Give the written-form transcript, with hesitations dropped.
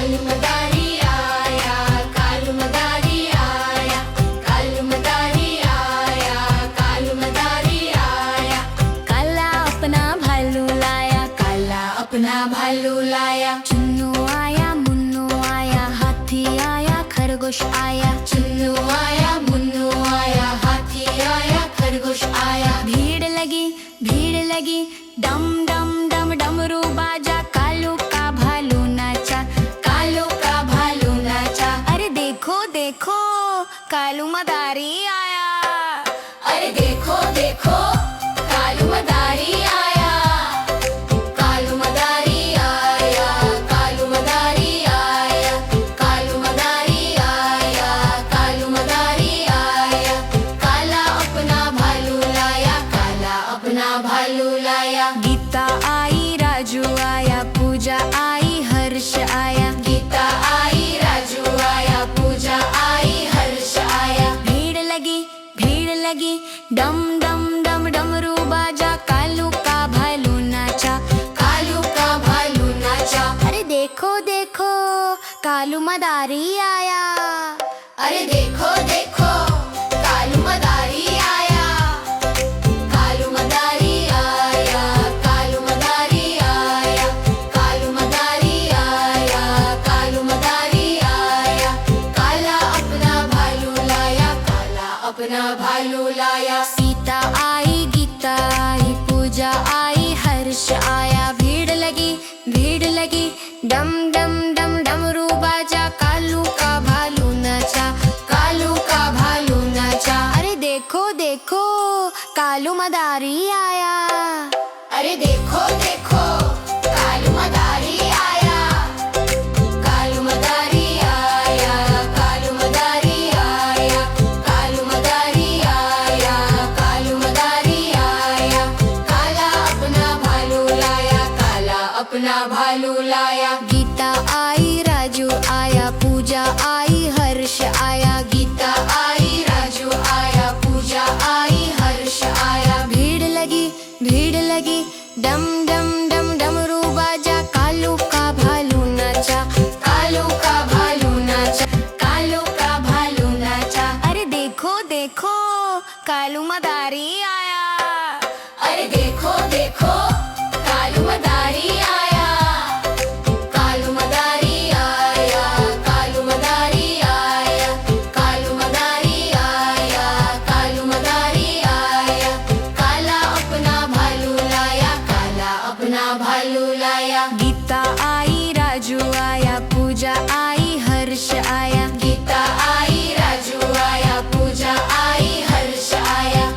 कालू मदारी आया, कालू मदारी आया, कालू मदारी आया, कालू मदारी आया। काला अपना भालू लाया, काला अपना भालू लाया। चुन्नू आया, मुन्नू आया, हाथी आया, खरगोश आया। चुन्नू आया, मुन्नू आया, हाथी आया, खरगोश आया। भीड़ लगी, डम डम डम डमरू बाजा, कालू का भालू नाचा, कालू का भालू नाचा। अरे देखो देखो कालू मदारी आया। अरे देखो देखो कालू मदारी आया, कालू मदारी आया, कालू मदारी आया, कालू मदारी आया, कालू मदारी आया। काला अपना भालू लाया, काला अपना भालू लाया। गीता आई, राजू आया, पूजा आई, हर्ष आया। गीता आई, राजू आया, पूजा आई, हर्ष आया। भीड़ लगी, डम डम डम डमरू बाजा, कालू का भालू नाचा, कालू का भालू नाचा। अरे देखो देखो कालू मदारी आया। अरे देखो देखो कालू मदारी आया, कालू मदारी आया, कालू मदारी आया, कालू मदारी आया, कालू मदारी आया। काला अपना भालू लाया, काला अपना भालू लाया। सीता आई, गीता आई, पूजा आई, हर्ष आया। भीड़ लगी, डम डम डम डमरू बाजा, कालू का भालू नाचा, कालू का भालू नाचा। अरे देखो देखो कालू मदारी आया। अरे देखो देखो कालू मदारी आया, कालू मदारी आया, कालू मदारी आया, कालू मदारी आया, कालू मदारी आया। काला अपना भालू लाया, काला अपना भालू लाया। गीता आई, राजू आया, पूजा आई, हर्ष आया। गीता आई, राजू आया, पूजा आई, हर्ष आया। भीड़ लगी, डम डम डम डमरू बाजा, कालू का भालू नाचा, कालू का भालू नाचा, कालू का भालू नाचा। अरे देखो देखो कालू मदारी आया।